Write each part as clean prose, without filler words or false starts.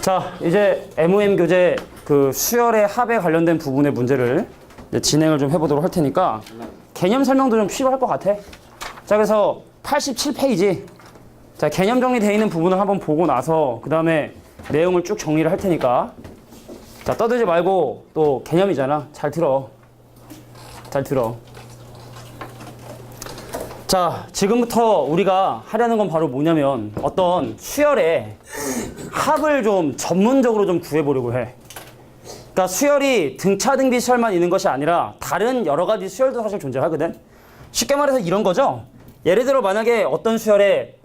자, 이제 MOM 교재 그 수열의 합에 관련된 부분의 문제를 이제 진행을 좀 해보도록 할 테니까 개념 설명도 좀 필요할 것 같아. 자, 그래서 87페이지. 자, 개념 정리되어 있는 부분을 한번 보고 나서 그 다음에 내용을 쭉 정리를 할 테니까 자, 떠들지 말고 또 개념이잖아. 잘 들어. 잘 들어. 자, 지금부터 우리가 하려는 건 바로 뭐냐면 어떤 수열의 합을 좀 전문적으로 좀 구해보려고 해. 그러니까 수열이 등차등비 수열만 있는 것이 아니라 다른 여러 가지 수열도 사실 존재하거든. 쉽게 말해서 이런 거죠. 예를 들어 만약에 어떤 수열의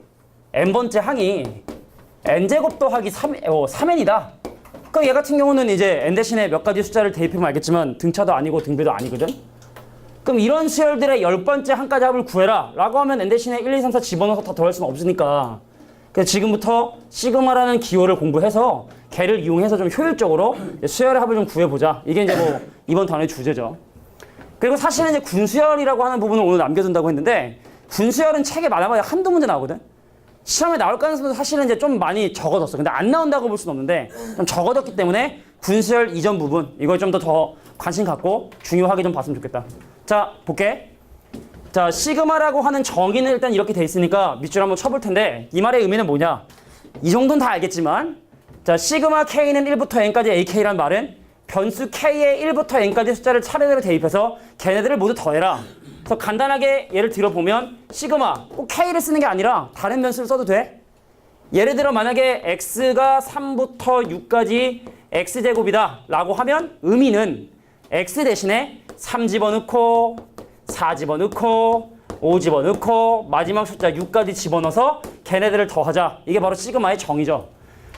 n번째 항이 n제곱 더하기 3n이다. 그럼 얘 같은 경우는 이제 n 대신에 몇 가지 숫자를 대입하면 알겠지만 등차도 아니고 등비도 아니거든. 그럼 이런 수열들의 10번째 항까지 합을 구해라 라고 하면 n 대신에 1, 2, 3, 4 집어넣어서 다 더할 수는 없으니까 그래서 지금부터 시그마라는 기호를 공부해서 걔를 이용해서 좀 효율적으로 수열의 합을 좀 구해보자. 이게 이제 뭐 이번 단어의 주제죠. 그리고 사실은 이제 군수열이라고 하는 부분을 오늘 남겨둔다고 했는데 군수열은 책에 많아봐야 한두 문제 나오거든. 시험에 나올 가능성도 사실은 이제 좀 많이 적어졌어. 근데 안 나온다고 볼 수는 없는데 좀 적어졌기 때문에 군수열 이전 부분 이걸 좀 더 관심 갖고 중요하게 좀 봤으면 좋겠다. 자, 볼게. 자, 시그마라고 하는 정의는 일단 이렇게 돼 있으니까 밑줄 한번 쳐볼 텐데 이 말의 의미는 뭐냐? 이 정도는 다 알겠지만 자, 시그마 K는 1부터 N까지 AK란 말은 변수 K에 1부터 N까지 숫자를 차례대로 대입해서 걔네들을 모두 더해라. 그래서 간단하게 예를 들어보면 시그마 꼭 K를 쓰는 게 아니라 다른 변수를 써도 돼. 예를 들어 만약에 X가 3부터 6까지 X제곱이다 라고 하면 의미는 X 대신에 3 집어넣고 4 집어넣고 5 집어넣고 마지막 숫자 6까지 집어넣어서 걔네들을 더하자. 이게 바로 시그마의 정의죠.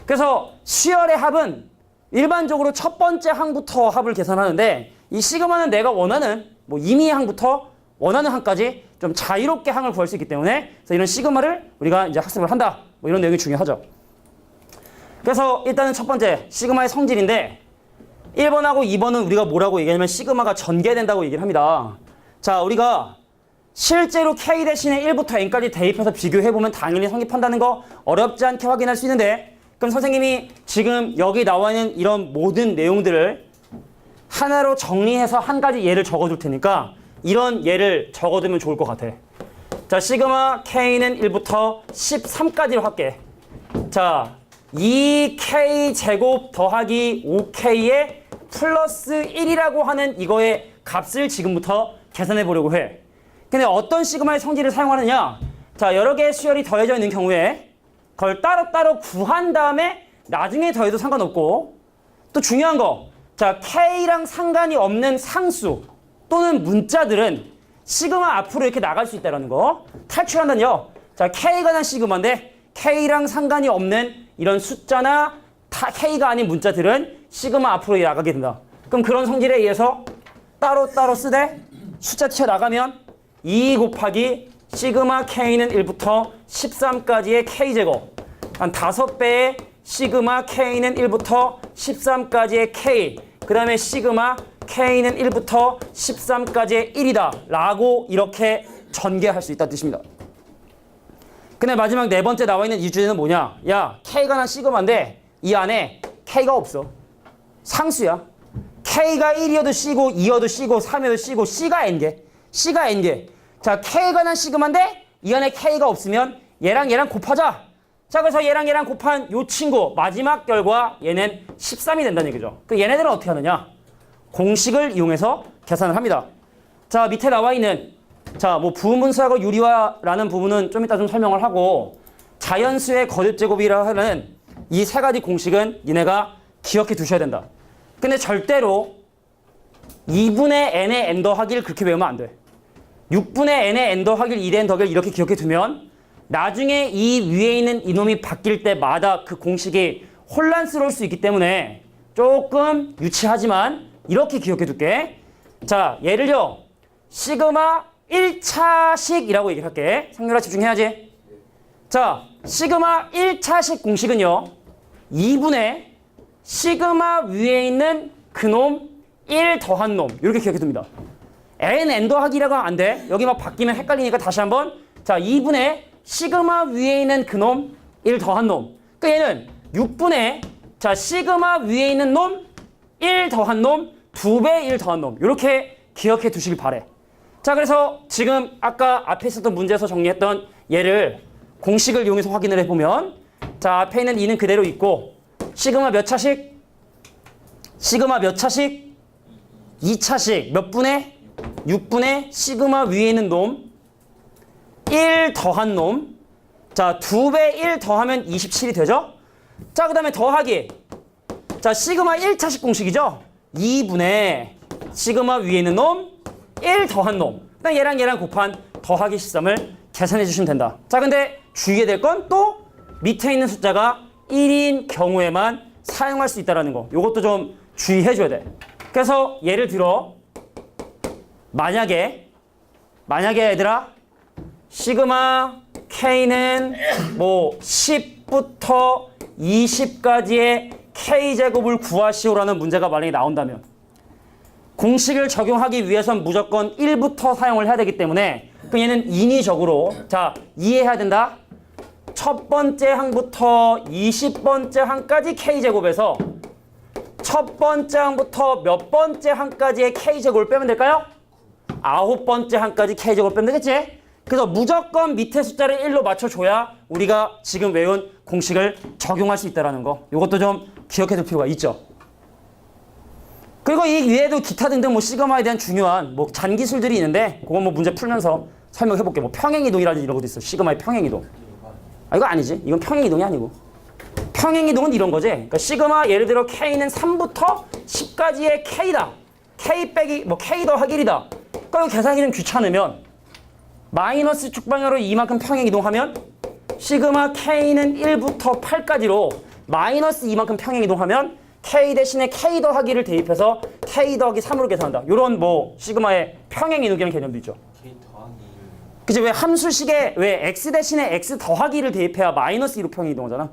그래서 수열의 합은 일반적으로 첫 번째 항부터 합을 계산하는데 이 시그마는 내가 원하는 뭐 임의의 항부터 원하는 항까지 좀 자유롭게 항을 구할 수 있기 때문에 그래서 이런 시그마를 우리가 이제 학습을 한다. 뭐 이런 내용이 중요하죠. 그래서 일단은 첫 번째 시그마의 성질인데 1번하고 2번은 우리가 뭐라고 얘기하냐면 시그마가 전개된다고 얘기를 합니다. 자, 우리가 실제로 K 대신에 1부터 N까지 대입해서 비교해보면 당연히 성립한다는 거 어렵지 않게 확인할 수 있는데 그럼 선생님이 지금 여기 나와 있는 이런 모든 내용들을 하나로 정리해서 한 가지 예를 적어줄 테니까 이런 예를 적어두면 좋을 것 같아. 자, 시그마 K는 1부터 13까지로 할게. 자, 2K 제곱 더하기 5K에 플러스 1이라고 하는 이거의 값을 지금부터 계산해 보려고 해. 근데 어떤 시그마의 성질을 사용하느냐? 자, 여러 개의 수열이 더해져 있는 경우에 그걸 따로따로 구한 다음에 나중에 더해도 상관없고 또 중요한 거, 자, K랑 상관이 없는 상수 또는 문자들은 시그마 앞으로 이렇게 나갈 수 있다는 거. 탈출한다는요. 자, K가 난 시그마인데 K랑 상관이 없는 이런 숫자나 K가 아닌 문자들은 시그마 앞으로 나가게 된다. 그럼 그런 성질에 의해서 따로따로 쓰되 숫자 튀어나가면 2 곱하기 시그마 K는 1부터 13까지의 K제곱 한 5배의 시그마 K는 1부터 13까지의 K 그 다음에 시그마 K는 1부터 13까지의 1이다 라고 이렇게 전개할 수 있다는 뜻입니다. 근데 마지막 네 번째 나와 있는 이 주제는 뭐냐? 야, K가 난 시그마인데 이 안에 K가 없어. 상수야. K가 1이어도 C고 2여도 C고 3이어도 C고 C가 N개. C가 N개. 자, K가 난 시그마인데 이 안에 K가 없으면 얘랑 얘랑 곱하자. 자, 그래서 얘랑 얘랑 곱한 요 친구 마지막 결과 얘는 13이 된다는 얘기죠. 그 얘네들은 어떻게 하느냐? 공식을 이용해서 계산을 합니다. 자, 밑에 나와 있는 자, 뭐 부분분수하고 유리화라는 부분은 좀 이따 좀 설명을 하고 자연수의 거듭제곱이라 하는 이 세 가지 공식은 니네가 기억해 두셔야 된다. 근데 절대로 2분의 n의 n 더하기를 그렇게 외우면 안 돼. 6분의 n의 n 더하기를 2의 n 더하기를 이렇게 기억해 두면 나중에 이 위에 있는 이놈이 바뀔 때마다 그 공식이 혼란스러울 수 있기 때문에 조금 유치하지만 이렇게 기억해 둘게. 자, 예를 들어 시그마 1차식이라고 얘기를 할게. 상렬아 집중해야지. 자, 시그마 1차식 공식은요. 2분의 시그마 위에 있는 그놈 1 더한 놈 이렇게 기억해 둡니다. n 더하기라고 하면 안 돼. 여기 막 바뀌면 헷갈리니까 다시 한번 자, 2분의 시그마 위에 있는 그놈 1 더한 놈. 그러니까 얘는 6분의 자, 시그마 위에 있는 놈, 1 더한 놈, 2배 1 더한 놈. 이렇게 기억해 두시길 바래. 자, 그래서 지금 아까 앞에 있었던 문제에서 정리했던 얘를 공식을 이용해서 확인을 해보면 자, 앞에 있는 2는 그대로 있고 시그마 몇 차씩? 시그마 몇 차씩? 2차씩. 몇 분의? 6분의 시그마 위에 있는 놈 1 더한 놈. 자, 2배 1 더하면 27이 되죠? 자, 그 다음에 더하기. 자, 시그마 1차식 공식이죠? 2분의 시그마 위에 있는 놈 1 더한 놈. 그다음 얘랑 곱한 더하기 13을 계산해 주시면 된다. 자, 근데 주의해야 될 건 또 밑에 있는 숫자가 1인 경우에만 사용할 수 있다는 거. 이것도 좀 주의해 줘야 돼. 그래서 예를 들어 만약에 얘들아 시그마 K는 뭐 10부터 20까지의 K제곱을 구하시오라는 문제가 만약에 나온다면 공식을 적용하기 위해선 무조건 1부터 사용을 해야 되기 때문에 그럼 얘는 인위적으로 자 이해해야 된다. 첫 번째 항부터 20번째 항까지 K제곱에서 첫 번째 항부터 몇 번째 항까지의 K제곱을 빼면 될까요? 9번째 항까지 K제곱을 빼면 되겠지? 그래서 무조건 밑에 숫자를 1로 맞춰줘야 우리가 지금 외운 공식을 적용할 수 있다는 거. 이것도 좀 기억해 둘 필요가 있죠. 그리고 이 위에도 기타 등등 뭐 시그마에 대한 중요한 뭐 잔기술들이 있는데 그건 뭐 문제 풀면서 설명해 볼게. 뭐 평행이동이라든지 이런 것도 있어. 시그마의 평행이동. 아, 이거 아니지. 이건 평행이동이 아니고. 평행이동은 이런 거지. 그러니까 시그마 예를 들어 K는 3부터 10까지의 K다. K 빼기 뭐 K 더하기 1이다. 그러니까 이거 계산하기 좀 귀찮으면 마이너스 축방향으로 이만큼 평행이동하면 시그마 K는 1부터 8까지로 마이너스 이만큼 평행이동하면 K 대신에 K 더하기를 대입해서 K 더하기 3으로 계산한다. 이런 뭐 시그마의 평행이동이라는 개념도 있죠. K 더하기 그치? 왜 함수식에 왜 X 대신에 X 더하기를 대입해야 마이너스 2로 평행이동하잖아.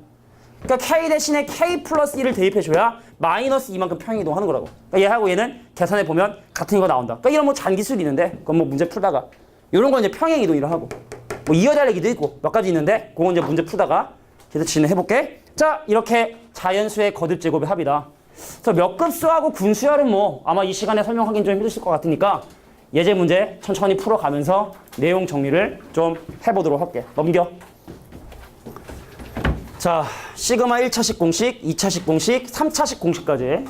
그러니까 K 대신에 K 플러스 2를 대입해줘야 마이너스 이만큼 평행이동하는 거라고. 그러니까 얘하고 얘는 계산해보면 같은 거 나온다. 그러니까 이런 뭐 잔기술이 있는데 그건 뭐 문제 풀다가 이런 건 이제 평행이동이라 하고 뭐 이어달리기도 있고 몇 가지 있는데 그건 이제 문제 풀다가 계속 진행해볼게. 자, 이렇게 자연수의 거듭 제곱의 합이다. 그래서 몇 급수하고 군수열은 뭐 아마 이 시간에 설명하기는 좀 힘드실 것 같으니까 예제 문제 천천히 풀어가면서 내용 정리를 좀 해보도록 할게. 넘겨. 자, 시그마 1차식 공식, 2차식 공식, 3차식 공식까지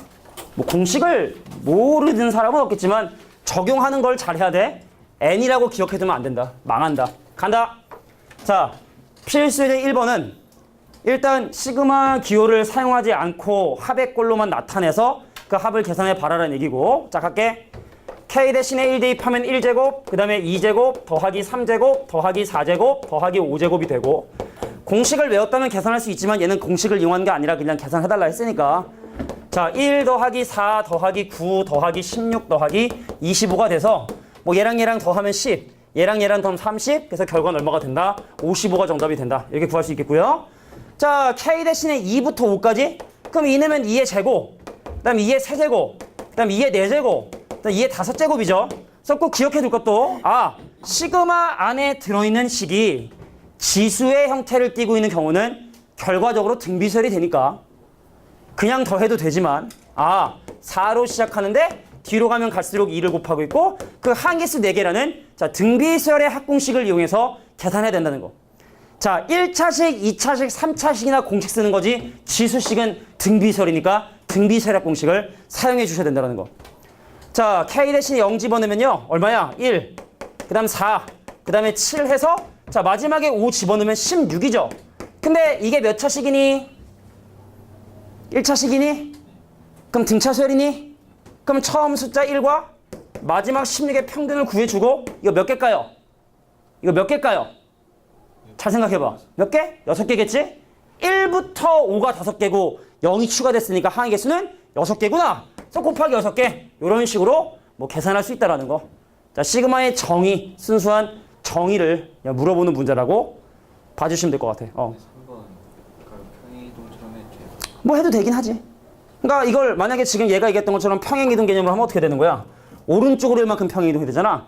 뭐 공식을 모르는 사람은 없겠지만 적용하는 걸 잘해야 돼. N이라고 기억해두면 안 된다. 망한다. 간다. 자, 필수의 1번은 일단 시그마 기호를 사용하지 않고 합의 꼴로만 나타내서 그 합을 계산해 봐라라는 얘기고. 자, 갈게. K 대신에 1 대입하면 1제곱, 그 다음에 2제곱, 더하기 3제곱, 더하기 4제곱, 더하기 5제곱이 되고 공식을 외웠다면 계산할 수 있지만 얘는 공식을 이용한 게 아니라 그냥 계산해달라 했으니까 자, 1 더하기 4 더하기 9 더하기 16 더하기 25가 돼서 뭐 얘랑 더하면 10, 얘랑 더하면 30, 그래서 결과는 얼마가 된다? 55가 정답이 된다. 이렇게 구할 수 있겠고요. 자, K 대신에 2부터 5까지? 그럼 2넣으면 2의 제곱, 그 다음 2의 세제곱, 그 다음 2의 4제곱, 그 다음 2의 5제곱이죠. 그래서 꼭 기억해 둘 것도 시그마 안에 들어있는 식이 지수의 형태를 띠고 있는 경우는 결과적으로 등비설이 되니까 그냥 더해도 되지만 4로 시작하는데 뒤로 가면 갈수록 2를 곱하고 있고 그 항계수 4개라는 자, 등비설의 합공식을 이용해서 계산해야 된다는 거. 자, 1차식, 2차식, 3차식이나 공식 쓰는 거지 지수식은 등비설이니까 등비설의 합공식을 사용해 주셔야 된다는 거. 자, K 대신에 0 집어넣으면요. 얼마야? 1, 그 다음 4, 그 다음에 7 해서 자, 마지막에 5 집어넣으면 16이죠. 근데 이게 몇 차식이니? 1차식이니? 그럼 등차수열이니? 그럼 처음 숫자 1과 마지막 16의 평균을 구해주고 이거 몇 개일까요? 이거 몇 개일까요? 잘 생각해봐. 몇 개? 6개겠지? 1부터 5가 5개고 0이 추가됐으니까 항의 개수는 6개구나. 그래서 곱하기 6개. 이런 식으로 뭐 계산할 수 있다라는 거. 자, 시그마의 정의, 순수한 정의를 물어보는 문제라고 봐주시면 될 것 같아. 3번 평행이동처럼 해도 뭐 해도 되긴 하지. 그러니까 이걸 만약에 지금 얘가 얘기했던 것처럼 평행이동 개념으로 하면 어떻게 되는 거야? 오른쪽으로 얼만큼 평행이동이 되잖아.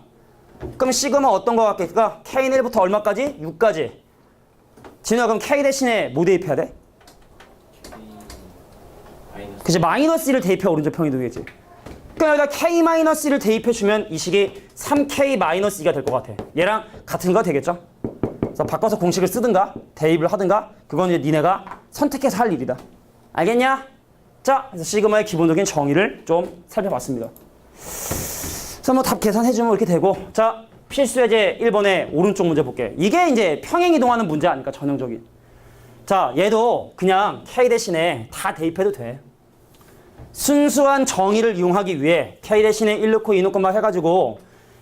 그럼 시그마 어떤 거 같겠까? K는 1부터 얼마까지? 6까지. 진우야, 그럼 K 대신에 뭐 대입해야 돼? 그치, -1을 대입해 오른쪽 평행이동이겠지. 그러니까 여기다 K-1을 대입해주면 이 식이 3K-2가 될 것 같아. 얘랑 같은 거 되겠죠? 그래서 바꿔서 공식을 쓰든가 대입을 하든가 그건 이제 니네가 선택해서 할 일이다. 알겠냐? 자, 그래서 시그마의 기본적인 정의를 좀 살펴봤습니다. 그래서 뭐 답 계산해주면 이렇게 되고, 자, 필수 예제 1번의 오른쪽 문제 볼게. 이게 이제 평행 이동하는 문제 아닐까, 전형적인. 자, 얘도 그냥 K 대신에 다 대입해도 돼. 순수한 정의를 이용하기 위해 K 대신에 1 넣고 2 넣고 막 해가지고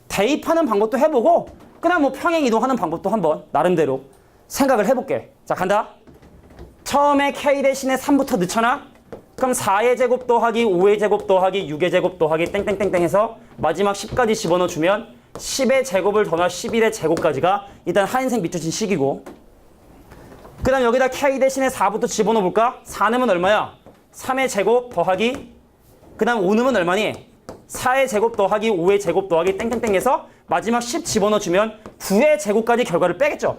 대입하는 방법도 해보고 그냥 뭐 평행 이동하는 방법도 한번 나름대로 생각을 해볼게. 자, 간다. 처음에 K 대신에 3부터 넣잖아? 그럼 4의 제곱 더하기 5의 제곱 더하기 6의 제곱 더하기 땡땡땡땡 해서 마지막 10까지 집어넣어주면 10의 제곱을 더나 11의 제곱까지가 일단 하인생 밑줄친 식이고, 그 다음 여기다 K 대신에 4부터 집어넣어볼까? 4 넣으면 얼마야? 3의 제곱 더하기, 그 다음 5 넣으면 얼마니? 4의 제곱 더하기 5의 제곱 더하기 땡땡땡 해서 마지막 10 집어넣어주면 9의 제곱까지 결과를 빼겠죠.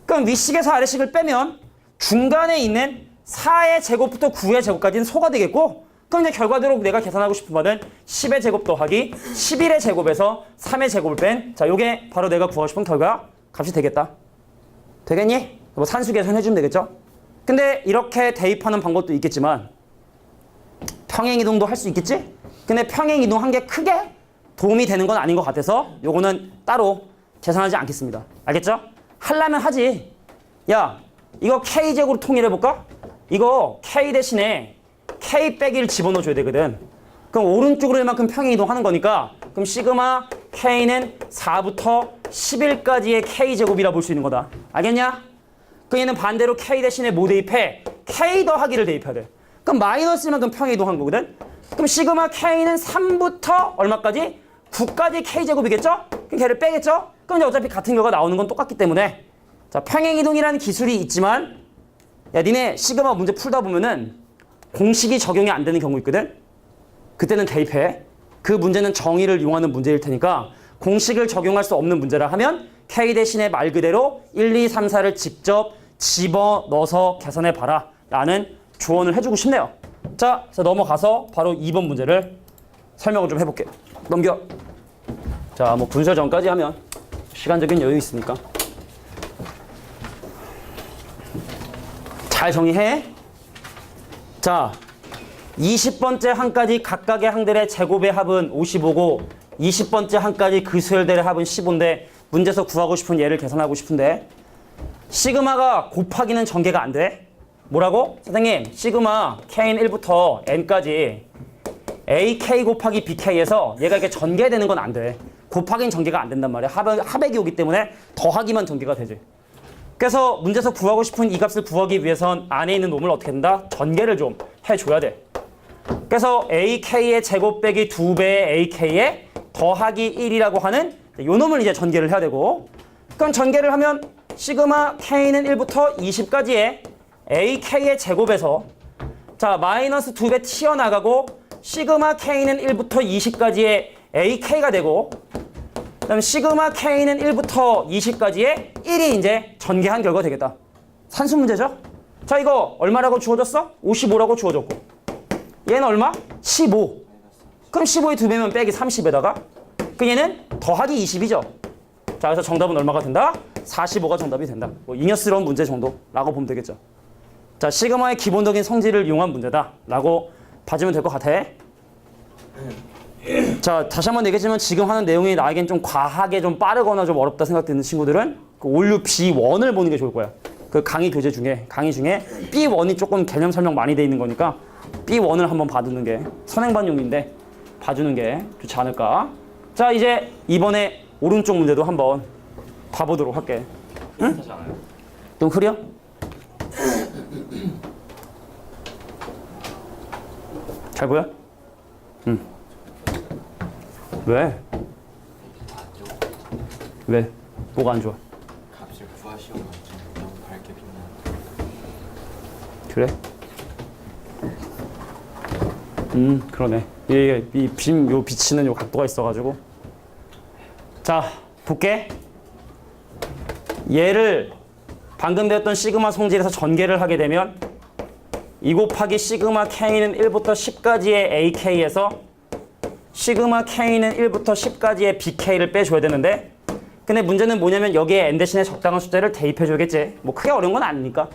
그럼 윗식에서 아래식을 빼면 중간에 있는 4의 제곱부터 9의 제곱까지는 소가 되겠고, 그럼 이제 결과대로 내가 계산하고 싶은 바는 10의 제곱 더하기 11의 제곱에서 3의 제곱을 뺀, 자, 요게 바로 내가 구하고 싶은 결과 값이 되겠다. 되겠니? 뭐 산수 계산해주면 되겠죠? 근데 이렇게 대입하는 방법도 있겠지만 평행이동도 할 수 있겠지? 근데 평행이동 한 게 크게 도움이 되는 건 아닌 것 같아서 요거는 따로 계산하지 않겠습니다. 알겠죠? 하려면 하지. 야, 이거 K제곱으로 통일해볼까? 이거 K 대신에 K 빼기를 집어넣어줘야 되거든. 그럼 오른쪽으로 이만큼 평행이동 하는 거니까 그럼 시그마 K는 4부터 11까지의 K제곱이라 볼 수 있는 거다. 알겠냐? 그 얘는 반대로 K 대신에 뭐 대입해? K 더하기를 대입해야 돼. 그럼 마이너스만큼 평행이동한 거거든. 그럼 시그마 K는 3부터 얼마까지? 9까지 K제곱이겠죠? 그럼 걔를 빼겠죠? 그럼 이제 어차피 같은 결과 나오는 건 똑같기 때문에, 자, 평행이동이라는 기술이 있지만, 야, 니네 시그마 문제 풀다 보면은 공식이 적용이 안 되는 경우 있거든? 그때는 대입해. 그 문제는 정의를 이용하는 문제일 테니까 공식을 적용할 수 없는 문제라 하면 K 대신에 말 그대로 1, 2, 3, 4를 직접 집어넣어서 계산해봐라 라는 조언을 해주고 싶네요. 자, 그래서 넘어가서 바로 2번 문제를 설명을 좀 해볼게요. 넘겨. 자, 뭐 분설 전까지 하면 시간적인 여유 있으니까 잘 정리해. 자, 20번째 항까지 각각의 항들의 제곱의 합은 55고 20번째 항까지 그 수열들의 합은 15인데 문제에서 구하고 싶은 얘를 계산하고 싶은데 시그마가 곱하기는 전개가 안 돼. 뭐라고? 선생님, 시그마 K는 1부터 N까지 AK 곱하기 BK에서 얘가 이렇게 전개되는 건 안 돼. 곱하기는 전개가 안 된단 말이야. 합액이 오기 때문에 더하기만 전개가 되지. 그래서 문제에서 구하고 싶은 이 값을 구하기 위해선 안에 있는 놈을 어떻게 한다? 전개를 좀 해줘야 돼. 그래서 AK의 제곱 빼기 2배의 AK의 더하기 1이라고 하는 요 놈을 이제 전개를 해야 되고, 그럼 전개를 하면 시그마 K는 1부터 20까지의 AK의 제곱에서 자 마이너스 2배 튀어나가고 시그마 K는 1부터 20까지의 AK가 되고, 그 다음에 시그마 K는 1부터 20까지의 1이 이제 전개한 결과 되겠다. 산수 문제죠? 자, 이거 얼마라고 주어졌어? 55라고 주어졌고, 얘는 얼마? 15. 그럼 15의 2배면 빼기 30에다가 그 얘는 더하기 20이죠. 자, 그래서 정답은 얼마가 된다? 45가 정답이 된다. 뭐 잉여스러운 문제 정도라고 보면 되겠죠. 자, 시그마의 기본적인 성질을 이용한 문제다 라고 봐주면 될 것 같아. 자, 다시 한번 얘기했지만 지금 하는 내용이 나에겐 좀 과하게 좀 빠르거나 좀 어렵다 생각되는 친구들은 그 올류 B1을 보는 게 좋을 거야. 그 강의 교재 중에 B1이 조금 개념 설명 많이 돼 있는 거니까 B1을 한번 봐두는 게 선행반용인데 봐주는 게 좋지 않을까. 자, 이제 이번에 오른쪽 문제도 한번 봐보도록 할게. 응? 좀 흐려? 잘 보여? 응. 왜? 왜? 뭐가 안 좋아? 값을 구하시오면 너무 밝게 빛나는. 그래? 그러네. 이 빔, 요 비치는 요 각도가 있어가지고. 자, 볼게. 얘를 방금 배웠던 시그마 성질에서 전개를 하게 되면 2 곱하기 시그마 K는 1부터 10까지의 AK에서 시그마 K는 1부터 10까지의 BK를 빼줘야 되는데 근데 문제는 뭐냐면 여기에 n 대신에 적당한 숫자를 대입해줘야겠지. 뭐 크게 어려운 건 아니니까.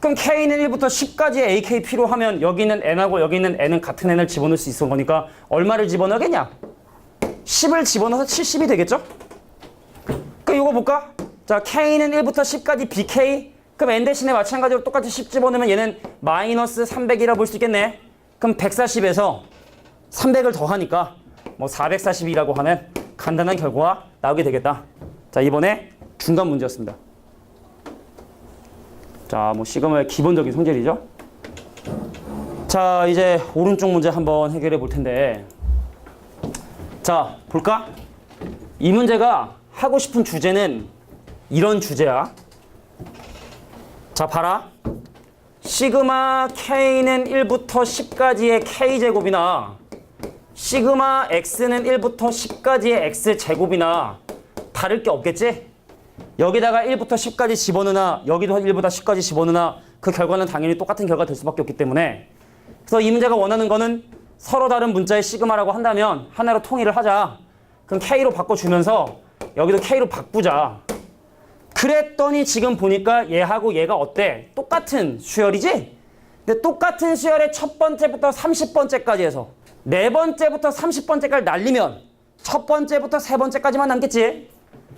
그럼 K는 1부터 10까지의 AK 필요하면 여기 있는 N하고 여기 있는 N은 같은 N을 집어넣을 수 있는 거니까 얼마를 집어넣겠냐? 10을 집어넣어서 70이 되겠죠? 그럼 이거 볼까? 자, K는 1부터 10까지 BK. 그럼 N 대신에 마찬가지로 똑같이 10 집어넣으면 얘는 마이너스 300이라 볼 수 있겠네. 그럼 140에서 300을 더하니까 뭐 442라고 하는 간단한 결과가 나오게 되겠다. 자, 이번에 중간 문제였습니다. 자, 뭐 시그마의 기본적인 성질이죠. 자, 이제 오른쪽 문제 한번 해결해 볼 텐데 자, 볼까? 이 문제가 하고 싶은 주제는 이런 주제야. 자, 봐라. 시그마 K는 1부터 10까지의 K제곱이나 시그마 X는 1부터 10까지의 X제곱이나 다를 게 없겠지? 여기다가 1부터 10까지 집어넣으나 여기도 1부터 10까지 집어넣으나 그 결과는 당연히 똑같은 결과가 될 수밖에 없기 때문에 그래서 이 문제가 원하는 거는 서로 다른 문자의 시그마라고 한다면 하나로 통일을 하자. 그럼 K로 바꿔주면서 여기도 K로 바꾸자. 그랬더니 지금 보니까 얘하고 얘가 어때? 똑같은 수열이지? 근데 똑같은 수열의 첫 번째부터 30번째까지 해서 네 번째부터 30번째까지 날리면 첫 번째부터 세 번째까지만 남겠지?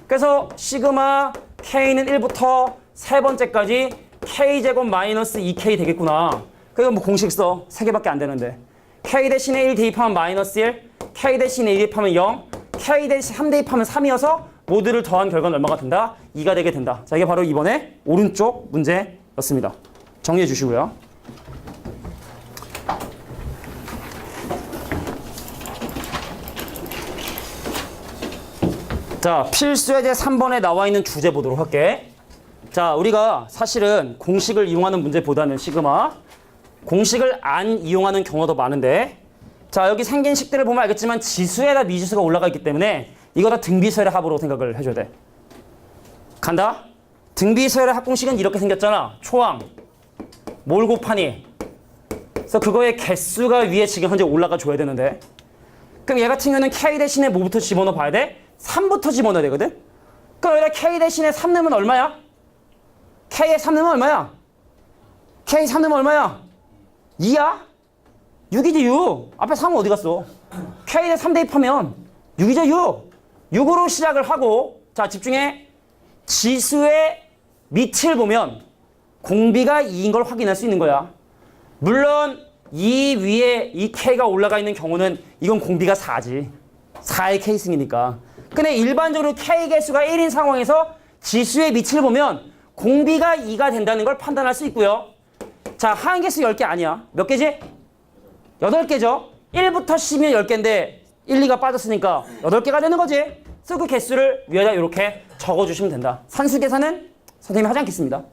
그래서 시그마 K는 1부터 세 번째까지 K제곱 마이너스 2K 되겠구나. 그리고 뭐 공식 써. 3개밖에 안 되는데. K 대신에 1 대입하면 마이너스 1, K 대신에 2 대입하면 0, K 대신에 3 대입하면 3이어서 모두를 더한 결과는 얼마가 된다? 2가 되게 된다. 자, 이게 바로 이번에 오른쪽 문제였습니다. 정리해 주시고요. 자, 필수예제 3번에 나와 있는 주제 보도록 할게. 자, 우리가 사실은 공식을 이용하는 문제보다는 시그마 공식을 안 이용하는 경우가 더 많은데 자, 여기 생긴 식들을 보면 알겠지만 지수에다 미지수가 올라가 있기 때문에 이거 다 등비서열의 합으로 생각을 해줘야 돼. 간다? 등비서열의 합공식은 이렇게 생겼잖아. 초항 뭘 곱하니? 그래서 그거의 개수가 위에 지금 현재 올라가 줘야 되는데 그럼 얘 같은 경우는 K 대신에 뭐부터 집어넣어 봐야 돼? 3부터 집어넣어야 되거든? 그럼 여기다 K 대신에 3 넣으면 얼마야? K에 3 넣으면 얼마야? K 3 넣으면 얼마야? 2야? 6이지 6. 앞에 3은 어디 갔어? K에 3 대입하면 6이죠 6. 6으로 시작을 하고 자, 집중해. 지수의 밑을 보면 공비가 2인 걸 확인할 수 있는 거야. 물론 이 위에 이 K가 올라가 있는 경우는 이건 공비가 4지. 4의 K승이니까. 근데 일반적으로 K 개수가 1인 상황에서 지수의 밑을 보면 공비가 2가 된다는 걸 판단할 수 있고요. 자, 하한 개수 10개 아니야. 몇 개지? 8개죠. 1부터 10이면 10개인데 1, 2가 빠졌으니까 8개가 되는 거지. 그래서 그 개수를 위에다 이렇게 적어주시면 된다. 산수 계산은 선생님이 하지 않겠습니다.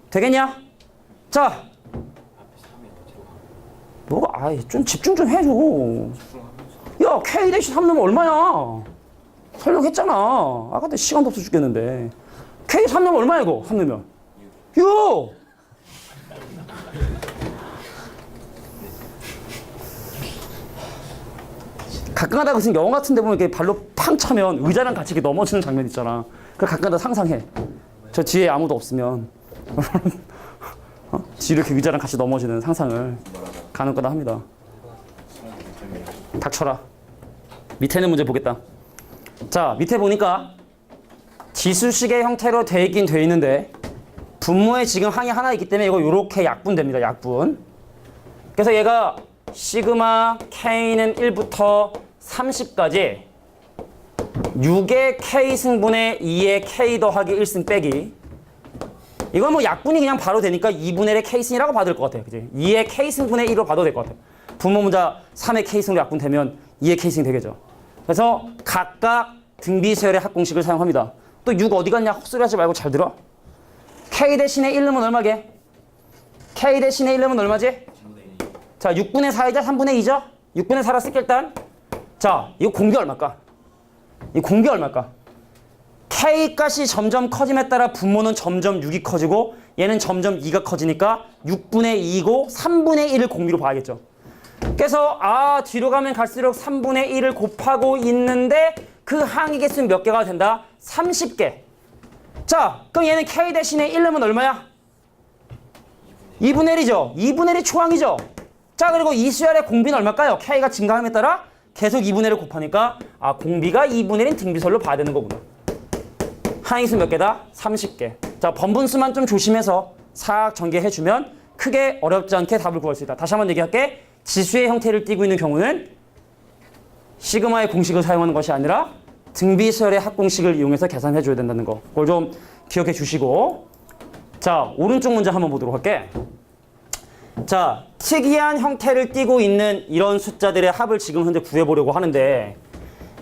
되겠냐? 자, 뭐가 아이 좀 집중 좀 해줘. 야, K 대신 3 넣으면 얼마야? 설명했잖아. 아까 내 시간도 없어 죽겠는데. K 3 넣으면 얼마야 이거? 3 넣으면 6. 가끔가다 무슨 영화 같은 데 보면 이렇게 발로 팡 차면 의자랑 같이 이렇게 넘어지는 장면 있잖아. 그걸 가끔가다 상상해. 저 뒤에 아무도 없으면 뒤로 이렇게 의자랑 같이 넘어지는 상상을 가능하다 합니다. 닥쳐라. 밑에 있는 문제 보겠다. 자, 밑에 보니까 지수식의 형태로 돼 있긴 돼 있는데 분모에 지금 항이 하나 있기 때문에 이거 이렇게 약분됩니다. 약분. 그래서 얘가 시그마 K는 1부터 30까지 6의 K승분의 2의 K 더하기 1승 빼기 이건 뭐 약분이 그냥 바로 되니까 2분의 1의 K승이라고 봐도 될 것 같아요. 그치? 2의 K승분의 1로 봐도 될 것 같아요. 분모 문자 3의 K승으로 약분되면 2의 K승이 되겠죠. 그래서 각각 등비서열의 합공식을 사용합니다. 또 6 어디 갔냐 헛소리 하지 말고 잘 들어. K 대신에 1 넣으면 얼마게? K 대신에 1 넣으면 얼마지? 자, 6분의 4이자 3분의 2죠? 6분의 4라 쓸게 일단. 자, 이거 공비 얼마일까? 이 공비 얼마일까? K값이 점점 커짐에 따라 분모는 점점 6이 커지고 얘는 점점 2가 커지니까 6분의 2고 3분의 1을 공비로 봐야겠죠. 그래서 뒤로 가면 갈수록 3분의 1을 곱하고 있는데 그 항의 개수는 몇 개가 된다? 30개. 자, 그럼 얘는 K 대신에 1 넣으면 얼마야? 2분의 1이죠. 2분의 1이 초항이죠. 자, 그리고 이 수열의 공비는 얼마일까요? K가 증가함에 따라 계속 2분의 1을 곱하니까 공비가 2분의 1인 등비설로 봐야 되는 거구나. 항의수 몇 개다? 30개. 자, 번분수만 좀 조심해서 싹 전개해주면 크게 어렵지 않게 답을 구할 수 있다. 다시 한번 얘기할게. 지수의 형태를 띠고 있는 경우는 시그마의 공식을 사용하는 것이 아니라 등비수열의 합공식을 이용해서 계산해줘야 된다는 거. 그걸 좀 기억해 주시고. 자, 오른쪽 문제 한번 보도록 할게. 자, 특이한 형태를 띠고 있는 이런 숫자들의 합을 지금 현재 구해보려고 하는데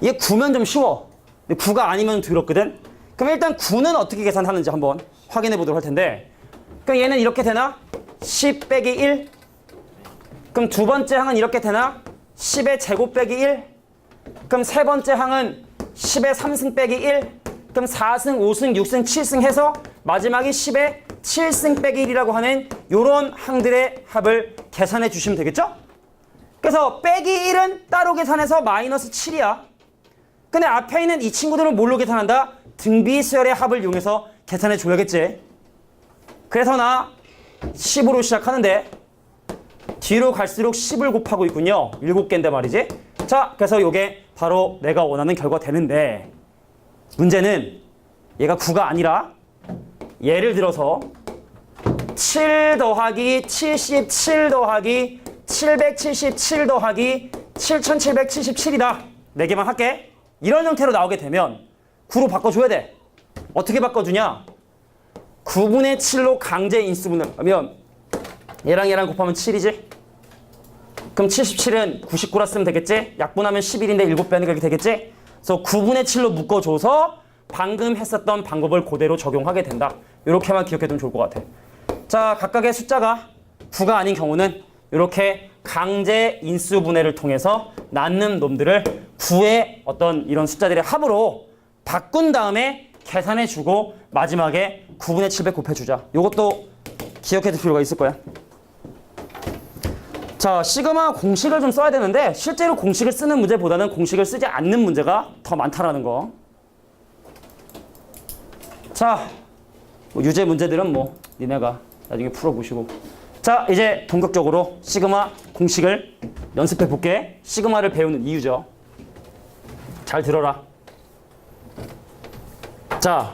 얘 9면 좀 쉬워. 근데 9가 아니면 더럽거든. 그럼 일단 9는 어떻게 계산하는지 한번 확인해 보도록 할 텐데, 그럼 얘는 이렇게 되나? 10 빼기 1. 그럼 두 번째 항은 이렇게 되나? 10의 제곱 빼기 1. 그럼 세 번째 항은 10의 3승 빼기 1. 그럼 4승, 5승, 6승, 7승 해서 마지막이 10의 7승 빼기 1이라고 하는 요런 항들의 합을 계산해 주시면 되겠죠? 그래서 빼기 1은 따로 계산해서 마이너스 7이야. 근데 앞에 있는 이 친구들은 뭘로 계산한다? 등비수열의 합을 이용해서 계산해 줘야겠지. 그래서 나 10으로 시작하는데 뒤로 갈수록 10을 곱하고 있군요. 7개인데 말이지. 자, 그래서 요게 바로 내가 원하는 결과 되는데, 문제는 얘가 9가 아니라 예를 들어서 7 더하기 77 더하기 777 더하기 7777이다. 4개만 할게. 이런 형태로 나오게 되면 9로 바꿔줘야 돼. 어떻게 바꿔주냐? 9분의 7로 강제 인수분을 하면 얘랑 얘랑 곱하면 7이지? 그럼 77은 99라 쓰면 되겠지? 약분하면 11인데 7배 하니까 이렇게 되겠지? 그래서 9분의 7로 묶어줘서 방금 했었던 방법을 그대로 적용하게 된다. 이렇게만 기억해두면 좋을 것 같아. 자, 각각의 숫자가 9가 아닌 경우는 이렇게 강제 인수분해를 통해서 낳는 놈들을 9의 어떤 이런 숫자들의 합으로 바꾼 다음에 계산해주고 마지막에 9분의 700 곱해주자. 이것도 기억해둘 필요가 있을 거야. 자, 시그마 공식을 좀 써야 되는데 실제로 공식을 쓰는 문제보다는 공식을 쓰지 않는 문제가 더 많다라는 거. 자, 유제 문제들은 니네가 나중에 풀어보시고. 자, 이제 본격적으로 시그마 공식을 연습해 볼게. 시그마를 배우는 이유죠. 잘 들어라. 자,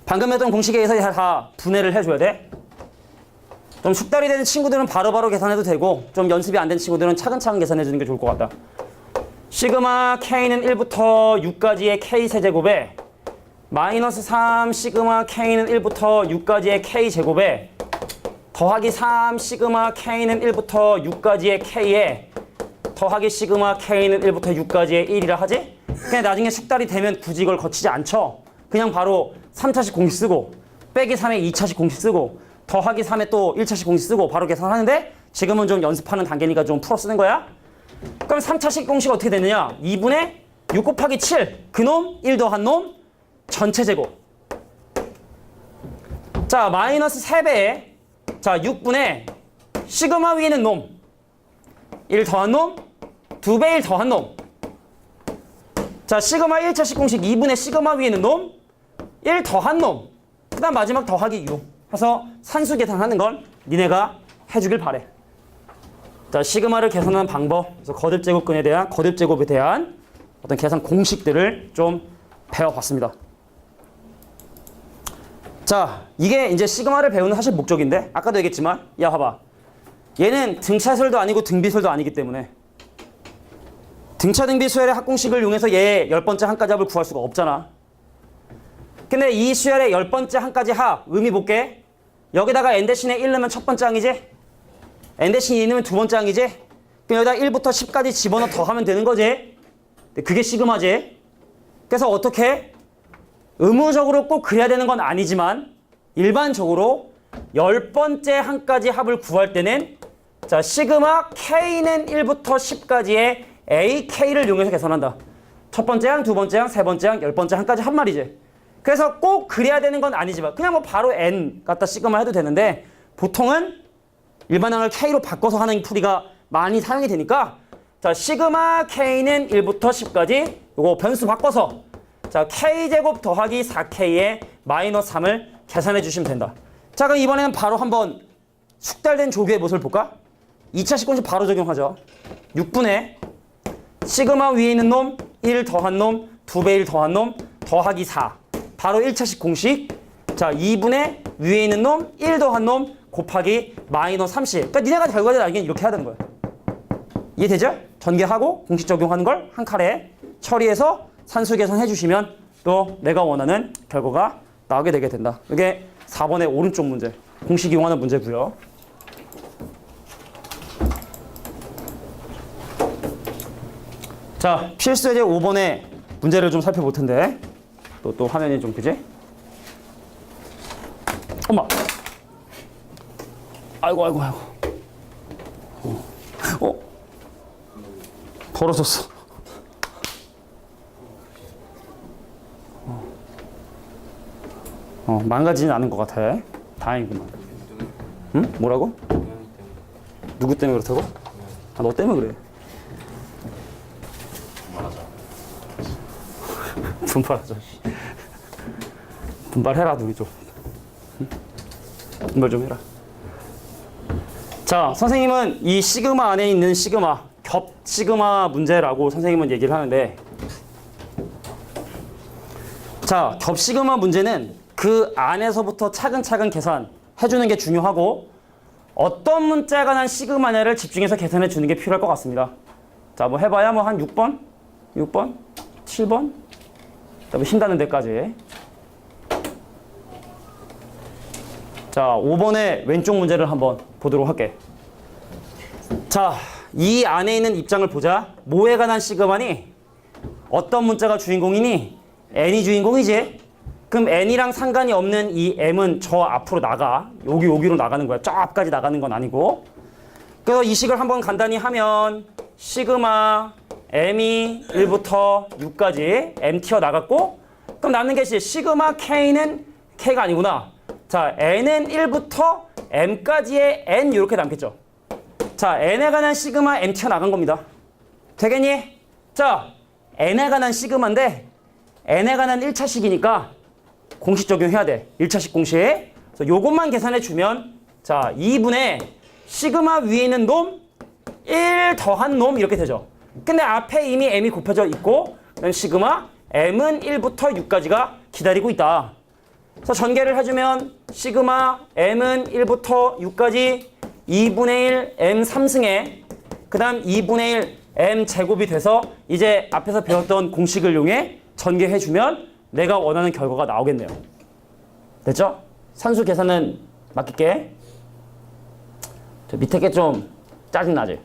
방금 했던 공식에 의해서 다 분해를 해줘야 돼. 좀 숙달이 되는 친구들은 바로바로 계산해도 되고, 좀 연습이 안 된 친구들은 차근차근 계산해주는 게 좋을 것 같다. 시그마 K는 1부터 6까지의 K 세제곱에 마이너스 3 시그마 K는 1부터 6까지의 K 제곱에 더하기 3 시그마 K는 1부터 6까지의 K에 더하기 시그마 K는 1부터 6까지의 1이라 하지? 그냥 나중에 숙달이 되면 굳이 이걸 거치지 않죠. 그냥 바로 3차식 공식 쓰고 빼기 3에 2차식 공식 쓰고 더하기 3에 또 1차식 공식 쓰고 바로 계산하는데, 지금은 좀 연습하는 단계니까 좀 풀어 쓰는 거야. 그럼 3차식 공식 어떻게 되느냐? 2분의 6 곱하기 7 그놈 1 더한 놈 전체 제곱. 자, 마이너스 3배에 자 6분의 시그마 위에 있는 놈 1 더한 놈 2배 1 더한 놈. 자, 시그마 1차식 공식 2분의 시그마 위에 있는 놈 1 더한 놈, 그 다음 마지막 더하기 6 해서 산수 계산하는 건 니네가 해주길 바래. 자, 시그마를 계산하는 방법, 그래서 거듭제곱근에 대한 거듭제곱에 대한 어떤 계산 공식들을 좀 배워봤습니다. 자, 이게 이제 시그마를 배우는 사실 목적인데, 아까도 얘기했지만, 야 봐봐, 얘는 등차설도 아니고 등비설도 아니기 때문에 등차 등비 수열의 합공식을 이용해서 얘 10번째 항까지 합을 구할 수가 없잖아. 근데 이 수열의 10번째 항까지 합 의미 볼게. 여기다가 n 대신에 1 넣으면 첫 번째 항이지, n 대신에 2 넣으면 두 번째 항이지. 그럼 여기다 1부터 10까지 집어넣어 더하면 되는 거지. 그게 시그마지. 그래서 어떻게 의무적으로 꼭 그래야 되는 건 아니지만 일반적으로 10번째 항까지 합을 구할 때는 자, 시그마 K는 1부터 10까지의 AK를 이용해서 계산한다. 첫 번째 항, 두 번째 항, 세 번째 항, 10번째 항까지 한 말이지. 그래서 꼭 그래야 되는 건 아니지만 그냥 뭐 바로 n 갖다 시그마 해도 되는데 보통은 일반항을 k로 바꿔서 하는 풀이가 많이 사용이 되니까 자 시그마 k는 1부터 10까지 요거 변수 바꿔서 자 k제곱 더하기 4k에 마이너스 3을 계산해 주시면 된다. 자 그럼 이번에는 바로 한번 숙달된 조교의 모습을 볼까? 2차식 공식 바로 적용하죠. 6분의 시그마 위에 있는 놈 1 더한 놈 2배 1 더한 놈 더하기 4 바로 1차식 공식. 자 2분의 위에 있는 놈 1 더한 놈 곱하기 마이너스 30. 그러니까 니네가 결과를 알기엔 이렇게 해야 되는 거야. 이해되죠? 전개하고 공식 적용하는 걸 한 칼에 처리해서 산수 계산해 주시면 또 내가 원하는 결과가 나오게 되게 된다. 이게 4번의 오른쪽 문제. 공식 이용하는 문제고요. 자, 필수 예제 5번의 문제를 좀 살펴볼 텐데 또 화면이 좀 그지? 엄마. 아이고. 벌어졌어. 망가지진 않은 것 같아. 다행이구만. 응? 뭐라고? 누구 때문에 그렇다고? 아, 너 때문에 그래. 분발하자. 분발해라, 누이 좀. 응? 분발 좀 해라. 자, 선생님은 이 시그마 안에 있는 시그마, 겹 시그마 문제라고 선생님은 얘기를 하는데 자, 겹 시그마 문제는 그 안에서부터 차근차근 계산해주는 게 중요하고 어떤 문자가 난 시그마냐를 집중해서 계산해 주는 게 필요할 것 같습니다. 자, 뭐 해봐야 뭐 한 6번, 7번, 그다음에 힘닿는 데까지. 자, 5번의 왼쪽 문제를 한번 보도록 할게. 자, 이 안에 있는 입장을 보자. 뭐에 관한 시그마니? 어떤 문자가 주인공이니? n이 주인공이지? 그럼 n이랑 상관이 없는 이 m은 저 앞으로 나가. 여기로 나가는 거야. 저 앞까지 나가는 건 아니고. 그래서 이 식을 한번 간단히 하면 시그마 m이 1부터 6까지 m 튀어 나갔고 그럼 남는 게 시그마 k는 k가 아니구나. 자, n은 1부터 m까지의 n 이렇게 남겠죠. 자, n에 관한 시그마 m 튀어 나간 겁니다. 되겠니? 자, n에 관한 시그마인데 n에 관한 1차식이니까 공식 적용해야 돼. 1차식 공식. 그래서 요것만 계산해 주면 자, 2분의 시그마 위에 있는 놈 1 더한 놈 이렇게 되죠. 근데 앞에 이미 m이 곱해져 있고 그럼 시그마 m은 1부터 6까지가 기다리고 있다. 그래서 전개를 해주면 시그마 m은 1부터 6까지 2분의 1 m 3승에 그 다음 2분의 1 m 제곱이 돼서 이제 앞에서 배웠던 공식을 이용해 전개해주면 내가 원하는 결과가 나오겠네요. 됐죠? 산수 계산은 맡길게. 저 밑에 게 좀 짜증나지?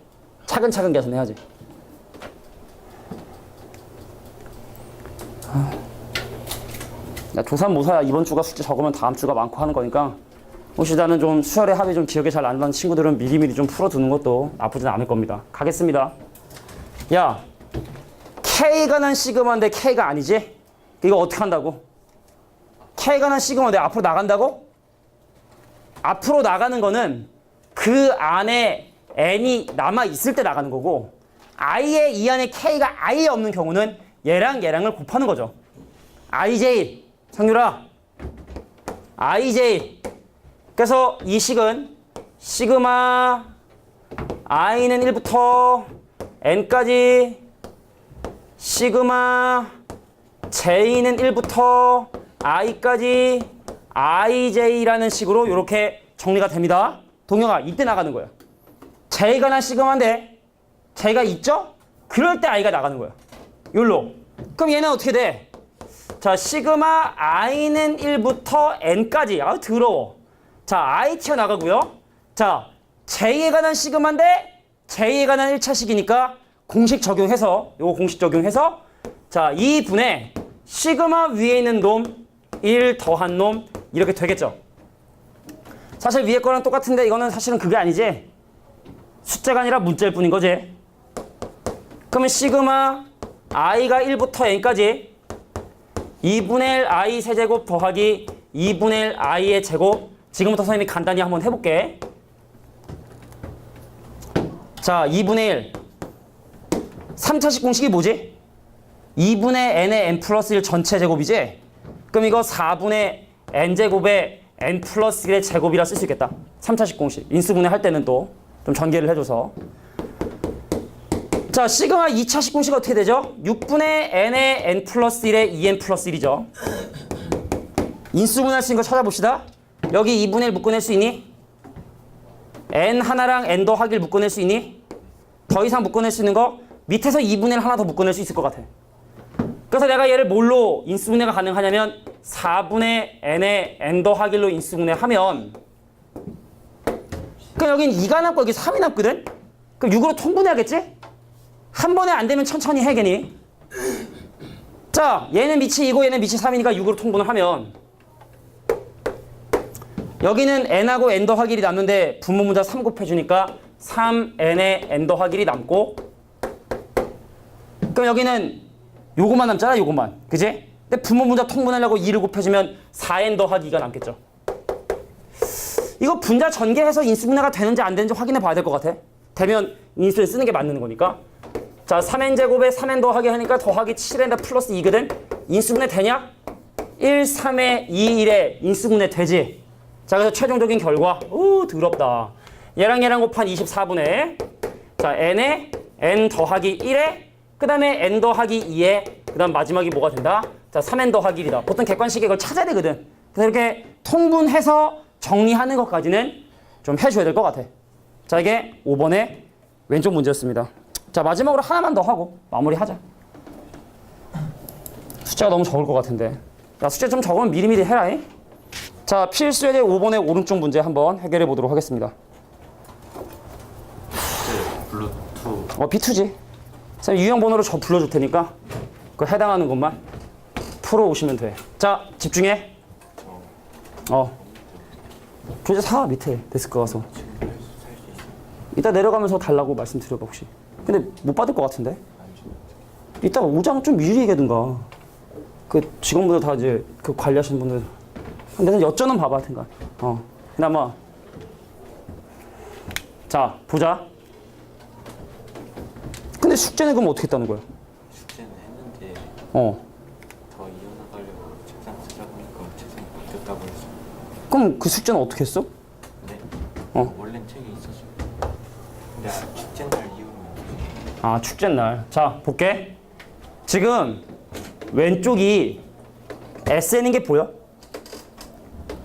차근차근 계산해야지. 야, 조삼모사야. 이번 주가 숙제 적으면 다음 주가 많고 하는 거니까 혹시 나는 좀 수열의 합이 좀 기억에 잘 안 나는 친구들은 미리미리 좀 풀어두는 것도 나쁘진 않을 겁니다. 가겠습니다. 야, K가 난 시그마인데 K가 아니지? 이거 어떻게 한다고? K가 난 시그마인데 앞으로 나간다고? 앞으로 나가는 거는 그 안에 N이 남아있을 때 나가는 거고 아예 이 안에 K가 아예 없는 경우는 얘랑을 곱하는 거죠. IJ, 상률아, IJ. 그래서 이 식은 시그마 I는 1부터 N까지 시그마 J는 1부터 I까지 IJ라는 식으로 이렇게 정리가 됩니다. 동영아, 이때 나가는 거야. J가 난 시그마인데 J가 있죠? 그럴 때 I가 나가는 거야. 요로. 그럼 얘는 어떻게 돼? 자, 시그마 I는 1부터 N까지. 아, 더러워. 자, I 튀어나가고요. 자, J에 관한 시그마인데 J에 관한 1차식이니까 공식 적용해서 요거 공식 적용해서 자, 2분의 시그마 위에 있는 놈 1 더한 놈 이렇게 되겠죠. 사실 위에 거랑 똑같은데 이거는 사실은 그게 아니지. 숫자가 아니라 문자일 뿐인 거지. 그러면 시그마 I가 1부터 N까지 2분의 1 i 세제곱 더하기 2분의 1 i의 제곱. 지금부터 선생님이 간단히 한번 해볼게. 자, 2분의 1. 3차식 공식이 뭐지? 2분의 n의 n 플러스 1 전체 제곱이지? 그럼 이거 4분의 n제곱의 n 플러스 1의 제곱이라 쓸 수 있겠다. 3차식 공식. 인수분해 할 때는 또 좀 전개를 해줘서. 자, 시그마 2차식 공식 어떻게 되죠? 6분의 n의 n 플러스 1의 2n 플러스 1이죠. 인수분해할 수 있는 거 찾아봅시다. 여기 2분의 1 묶어낼 수 있니? n 하나랑 n 더하기를 묶어낼 수 있니? 더 이상 묶어낼 수 있는 거? 밑에서 2분의 1 하나 더 묶어낼 수 있을 것 같아. 그래서 내가 얘를 뭘로 인수분해가 가능하냐면 4분의 n의 n 더하기 1로 인수분해하면, 그럼 여긴 2가 남고 여기 3이 남거든? 그럼 6으로 통분해야겠지? 한 번에 안 되면 천천히 해, 괜히. 자, 얘는 밑이 2고 얘는 밑이 3이니까 6으로 통분을 하면 여기는 n하고 n 더하기 1이 남는데 분모문자 3 곱해주니까 3n의 n 더하기 1이 남고, 그럼 여기는 요것만 남잖아, 요것만. 그지? 근데 분모문자 통분하려고 2를 곱해주면 4n 더하기 2가 남겠죠. 이거 분자 전개해서 인수분해가 되는지 안 되는지 확인해 봐야 될 것 같아. 되면 인수를 쓰는 게 맞는 거니까. 자, 3n제곱에 3n 더하기 하니까 더하기 7n 플러스 2거든? 인수분해 되냐? 1, 3에 2, 1에 인수분해 되지? 자, 그래서 최종적인 결과, 더럽다. 얘랑 곱한 24분의, 자, n에 n 더하기 1에, 그 다음에 n 더하기 2에, 그 다음 마지막이 뭐가 된다? 자, 3n 더하기 1이다. 보통 객관식에 이걸 찾아야 되거든. 그래서 이렇게 통분해서 정리하는 것까지는 좀 해줘야 될 것 같아. 자, 이게 5번의 왼쪽 문제였습니다. 자, 마지막으로 하나만 더 하고 마무리하자. 숫자가 너무 적을 것 같은데. 야, 숫자 좀 적으면 미리미리 해라. 잉? 자, 필수에 대해 5번의 오른쪽 문제 한번 해결해 보도록 하겠습니다. 블루투. B2지. 선생님 유형 번호로 저 불러줄 테니까 그 해당하는 것만 풀어오시면 돼. 자, 집중해. 교재 4 밑에 데스크 가서 이따 내려가면서 달라고 말씀드려봐 혹시. 근데 못 받을 것 같은데. 이따 5장 좀 미리 얘기하든가. 그 직원분들 다 이제 그 관리하시는 분들 내가 여쭤는 봐봐 하여튼간. 그나마 자 보자. 근데 숙제는 그럼 어떻게 했다는 거야? 숙제는 했는데 어. 더 이어나가려고 책상 찾아보니까 책상이 바뀌었다고 해서. 그럼 그 숙제는 어떻게 했어? 네. 어. 원래는 책이 있었어. 근데 축제날 이후면 아, 축제날. 자, 볼게. 지금 왼쪽이 SN인 게 보여?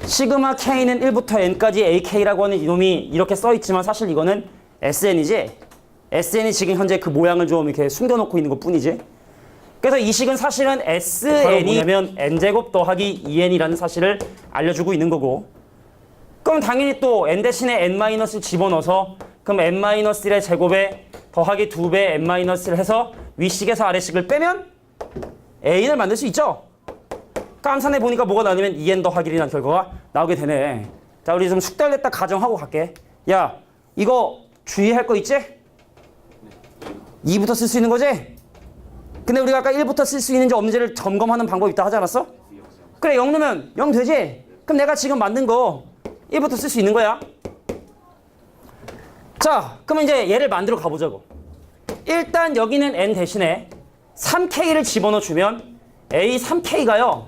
시그마 K는 1부터 N까지 AK라고 하는 이놈이 이렇게 써있지만 사실 이거는 SN이지? SN이 지금 현재 그 모양을 좀 이렇게 숨겨놓고 있는 것 뿐이지? 그래서 이 식은 사실은 SN이 뭐냐면 N제곱 더하기 2N이라는 사실을 알려주고 있는 거고, 그럼 당연히 또 N 대신에 N-을 집어넣어서 그럼 N-1의 제곱에 더하기 2배 N-를 해서 위식에서 아래식을 빼면 N을 만들 수 있죠? 깜산해 보니까 뭐가 나오냐면 2N 더하기 1이라는 결과가 나오게 되네. 자, 우리 좀 숙달을 했다 가정하고 갈게. 야, 이거 주의할 거 있지? 2부터 쓸 수 있는 거지? 근데 우리가 아까 1부터 쓸 수 있는지 없는지를 점검하는 방법이 있다 하지 않았어? 그래, 0 넣으면 0 되지? 그럼 내가 지금 만든 거 1부터 쓸 수 있는 거야. 자, 그러면 이제 얘를 만들어 가보자고. 일단 여기는 n 대신에 3k를 집어넣어 주면 a 3k가요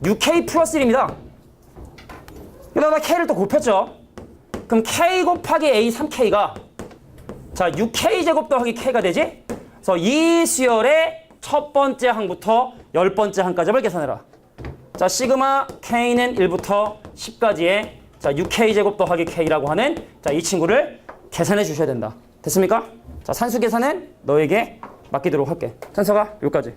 6k 플러스 1입니다. 여기다가 k를 또 곱했죠. 그럼 k 곱하기 a 3k가 자 6k 제곱 더하기 k가 되지? 그래서 이 수열의 첫 번째 항부터 10번째 항까지를 계산해라. 자, 시그마 k는 1부터 10까지의 자 6k 제곱 더하기 k라고 하는 자 이 친구를 계산해 주셔야 된다. 됐습니까? 자, 산수 계산은 너에게 맡기도록 할게. 찬서가 여기까지.